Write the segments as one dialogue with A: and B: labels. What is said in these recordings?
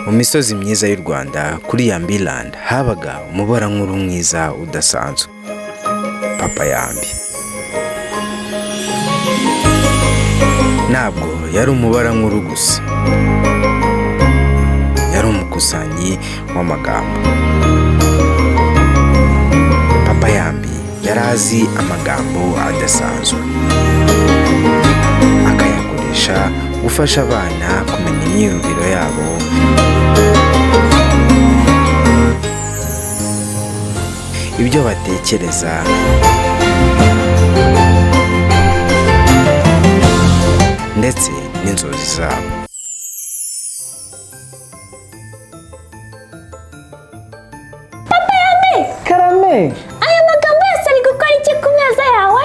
A: Mu misozi myiza y'u Rwanda kuri Yambi Land habaga umubara nkuru mwiza udasanzwe, Papa Yambi. Ntabwo yari umubara nkuru gusa, yari umukusanyi w'amagambo. Papa Yambi yari azi amagambo adasanzwe, akayakoresha gufasha abana kumenya imyiyumviro yabo, ibyo batekereza, ndetse n'inzozi zabo.
B: Papa Yambi!
C: Karame!
B: Aya magambo yose ari gukora iki ku meza yawe?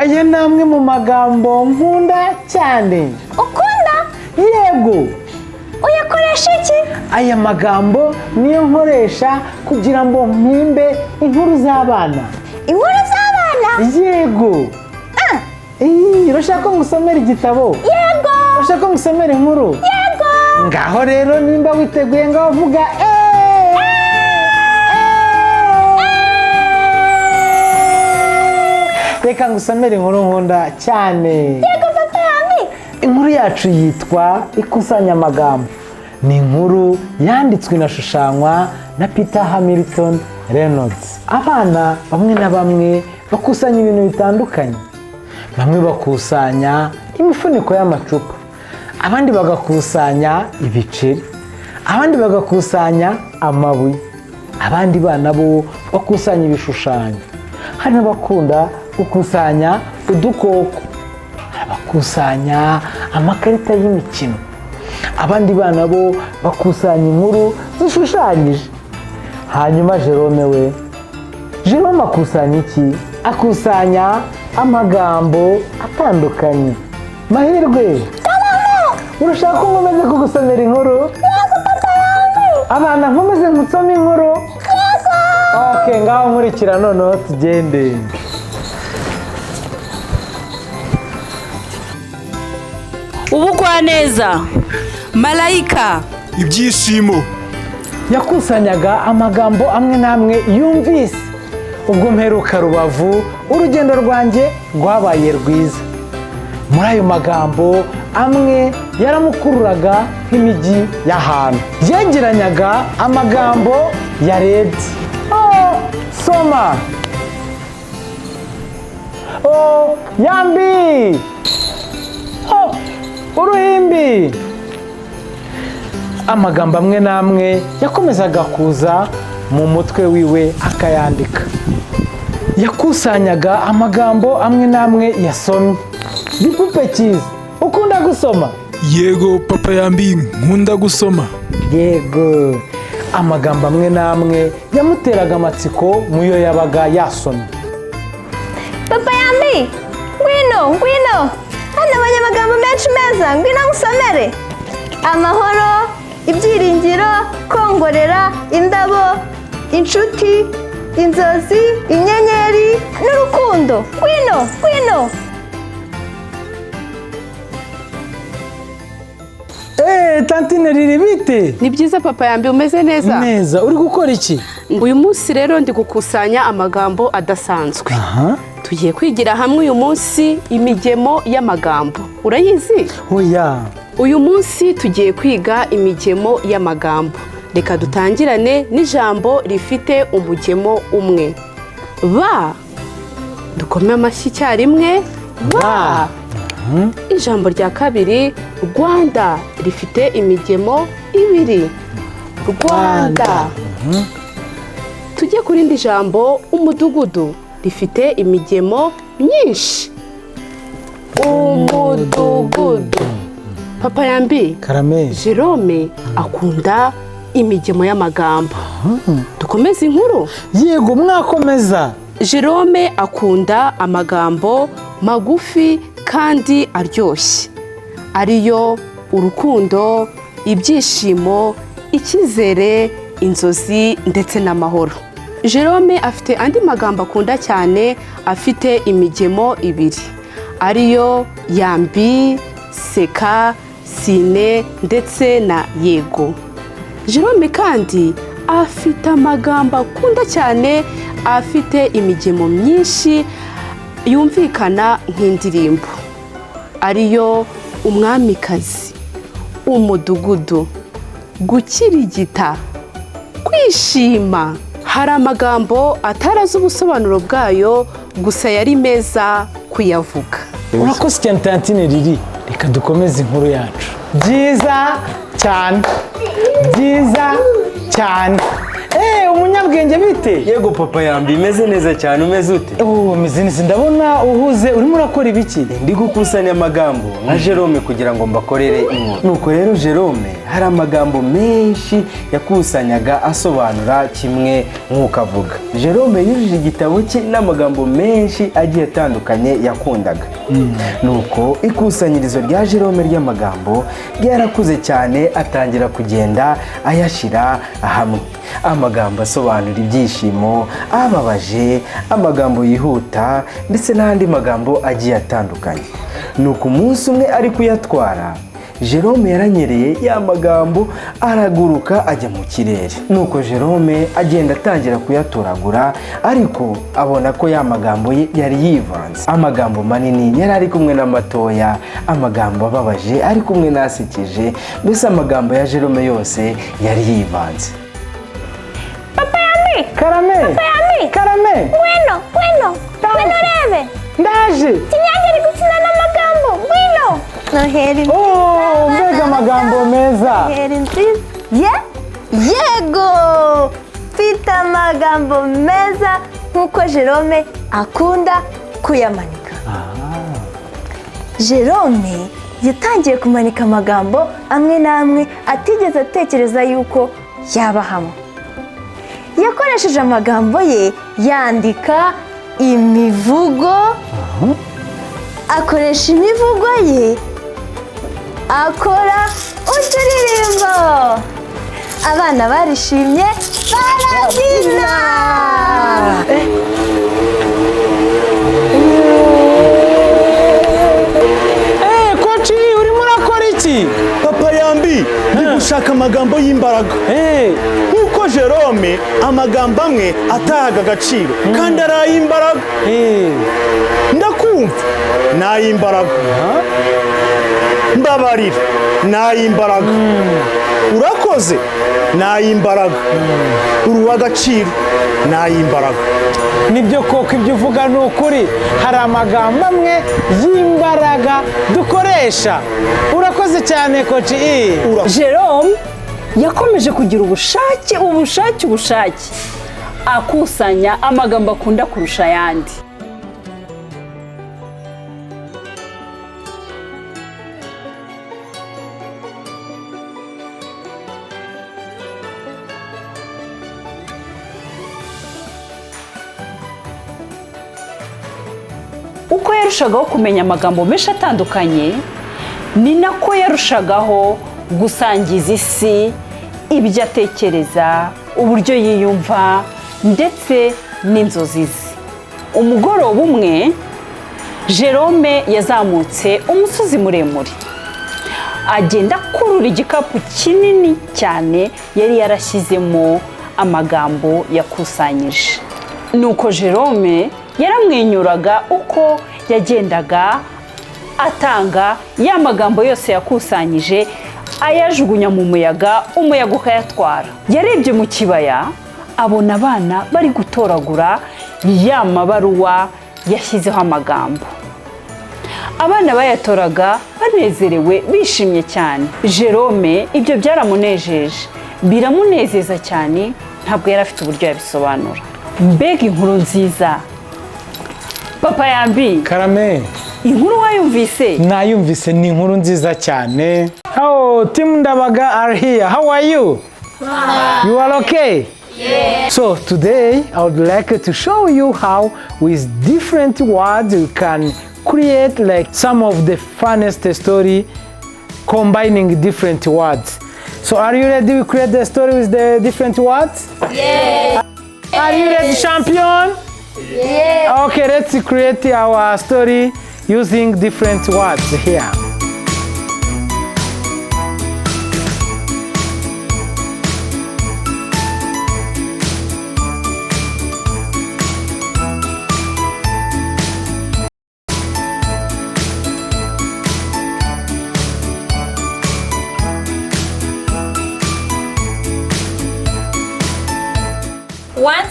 C: Aya ni amwe mu magambo nkunda cyane.
B: Ukunda?
C: Yego!
B: Uyakoresha iki?
C: Aya magambo niyo nkoresha kugira ngo mpimbe inkuru z'abana.
B: Inkuru z'abana?
C: Yego! Urashaka ko ngusomera igitabo?
B: Yego!
C: Urashaka ko ngusomera inkuru?
B: Yego!
C: Ngaho rero nimba witeguye ngaho vuga reka ngusomere inkuru nkunda cyane.
B: Yego Papa Yambi!
C: Inkuru yacu yitwa ikusanyamagambo. Ni inkuru yanditswe inashushanywa na Peter Hamilton Reynolds. Abana bamwe na bamwe bakusanya ibintu bitandukanye. Bamwe bakusanya imifuniko y'amacupa, abandi bagakusanya ibiceri, abandi bagakusanya amabuye, abandi bana bo bakusanya ibishushanyo. Hari n'abakunda gukusanya udukoko, bakusanya amakarita y'imikino, abandi bana bo bakusanya inkuru zishushanyije. Hanyuma Jerome akusanya iki? Akusanya amagambo atandukanye. Mahirwe, urashaka ko nkomeze kugusomera inkuru?
B: Yego Papa Yambi!
C: Abana nkomeze nkusome inkuru? Yego! Ngaho nkurikira noneho tugende.
D: Ubugwaneza, malayika,
E: ibyishimo.
C: Yakusanyaga amagambo amwe n'amwe yumvise. Ubwo mperuka Rubavu, urugendo rwanjye rwabaye rwiza. Muri ayo magambo amwe yaramukururaga nk'imijyi y'ahantu. Yegeranyaga amagambo yarebye. Soma! Yambi! Uruhimbi! Amagambo amwe n'amwe yakomezaga kuza mu mutwe wiwe akayandika. Yakusanyaga amagambo amwe n'amwe yasomye. Gipupe cyiza, ukunda gusoma?
E: Yego Papa Yambi, nkunda gusoma.
C: Yego! Amagambo amwe n'amwe yamuteraga amatsiko mu yo yabaga yasomye.
B: Papa Yambi! Ngwino! Hano abonye amagambo menshi meza, ngwino ngusomere. Amahoro, ibyiringiro, kongorera, indabo, inshuti, inzozi, inyenyeri, n'urukundo. Ngwino!
C: Tantine riri bite?
D: ni byiza Papa Yambi, umeze neza?
C: Neza, uri gukora iki?
D: Uyu munsi rero ndi gukusanya amagambo adasanzwe. Tugiye kwigira hamwe uyu munsi imigemo y'amagambo. Urayizi?
C: Oya.
D: Uyu munsi tugiye kwiga imigemo y'amagambo. Reka dutangirane n'ijambo rifite umugemo umwe. Ba. Dukome amashyi icyarimwe. Ba. Ijambo rya kabiri, Rwanda, rifite imigemo ibiri. Rwanda. Tujye kuri indi jambo, umudugudu, rifite imigemo myinshi. Umudugudu. Papa Yambi,
C: Karame,
D: Jerome akunda imigemo y'amagambo. Dukomeze inkuru?
C: Yego, mwakomeza.
D: Jerome akunda amagambo magufi kandi aryoshye, ariyo urukundo, ibyishimo, icyizere, inzozi ndetse n'amahoro. Jerome afite andi magambo akunda cyane afite imigemo ibiri, ariyo Yambi, seka, sine ndetse na yego. Jerome kandi afite amagambo akunda cyane, afite imigemo myinshi yumvikana nk'indirimbo ariyo umwamikazi, umudugudu, gukirigita, kwishima. Hari amagambo atarazi ubusobanuro bwayo, gusa yari meza kuyavuga.
C: urakoze cyane tantine riri, reka dukomeze inkuru yacu. Byiza cyane, byiza cyane. Umunyabwenge bite?
A: Yego papa Yambi, imeze neza cyane. Umeze ute?
C: Meze neza, ndabona uhuze. Urimo urakora ibiki?
A: Ndi gukusanya amagambo nka Jerome kugira ngo mbakorere inkuru. Nuko rero Jerome hari amagambo menshi yakusanyaga asobanura kimwe nk'uko avuga. Jerome yujuje igitabo cye n'amagambo menshi agiye atandukanye yakundaga. Nuko ikusanyirizo rya Jerome ry'amagambo ryarakuze cyane, atangira kugenda ayashyira hamwe. Amagambo asobanura ibyishimo, ababaje, amagambo yihuta ndetse n'andi magambo agiye atandukanye. Nuko umunsi umwe ari kuyatwara, Jerome yaranyereye ya magambo araguruka ajya mu kirere. Nuko Jerome agenda atangira kuyatoragura, ariko abona ko ya magambo ye yari yivanze. Amagambo manini yari ari kumwe n'amatoya, amagambo ababaje ari kumwe n'asekeje, mbese amagambo ya Jerome yose yari yivanze.
C: Karame! Karame!
B: Ngwino rebe.
C: Ndaje!
B: Kinyange ari gukina n'amagambo. Ngwino. Noheri.
C: Mbega amagambo meza.
B: Noheri nziza. Yego! Mfite amagambo meza nk'uko Jerome akunda kuyamanika. Jerome yatangiye kumanika amagambo amwe n'amwe atigeze atekereza yuko yaba hamwe. Yakoresheje amagambo ye yandika imivugo, akoresha imivugo ye akora uturirimbo. Abana barishimye barabyina.
C: Koci, urimo urakora iki?
F: Papa Yambi, ndi gushaka amagambo y'imbaraga. Nk'uko Jerome amagambo amwe atahaga agaciro kandi ari ay'imbaraga. Ndakumva ni ay'imbaraga. Mbabarira ni ay'imbaraga. Urakoze ni ay'imbaraga. Uruha agaciro ni ay'imbaraga.
C: Nibyo koko ibyo uvuga ni ukuri. Hari amagambo amwe y'imbaraga dukoresha. Urakoze cyane koci.
G: Jerome yakomeje kugira ubushake akusanya amagambo akunda kurusha ayandi. Uko yarushagaho kumenya amagambo menshi atandukanye, ni nako yarushagaho gusangiza isi ibyo atekereza, uburyo yiyumva ndetse n'inzozi ze. Umugoroba umwe Jerome yazamutse umusozi muremure, agenda akurura igikapu kinini cyane yari yarashyizemo amagambo yakusanyije. Nuko Jerome yaramwenyuraga uko yagendaga atanga ya magambo yose yakusanyije, ayajugunya mu muyaga, umuyaga ukayatwara. Yarebye mu kibaya abona abana bari gutoragura ya mabaruwa yashyizeho amagambo. Abana bayatoraga banezerewe, bishimye cyane. Jerome ibyo byaramunejeje, biramunezeza cyane, ntabwo yari afite uburyo yabisobanura. Mbega inkuru nziza. Papa Yambi.
C: Karame.
G: Inkuru wayumvise?
C: Nayumvise, ni inkuru nziza cyane. Team Ndabaga are here. How are you? You are okay? Yeah. So today I would like to show you how with different words you can create like some of the funniest story combining different words. So are you ready to create the story with the different words?
B: Yeah.
C: Are you ready, champion?
B: Yeah.
C: Okay, let's create our story using different words here.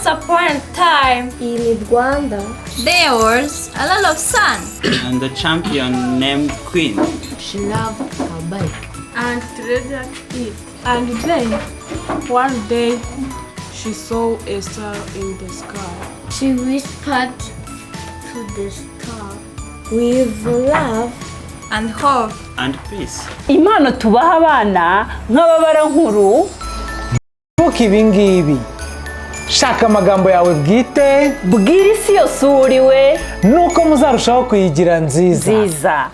H: upon a time
B: in Rwanda,
H: there was a lot of sun.
I: And the champion named Queen.
B: she loved her bike.
H: And treasured it. And then, one day, she saw a star in the sky.
B: She whispered to the star, with love
H: And hope.
I: And peace.
G: impano tubaha abana nk'ababara nkuru
C: ntuke ibi ngibi shaka amagambo yawe bwite
G: bwira isi yose uwo uri we
C: nuko muzarushaho kuyigira nziza
G: nziza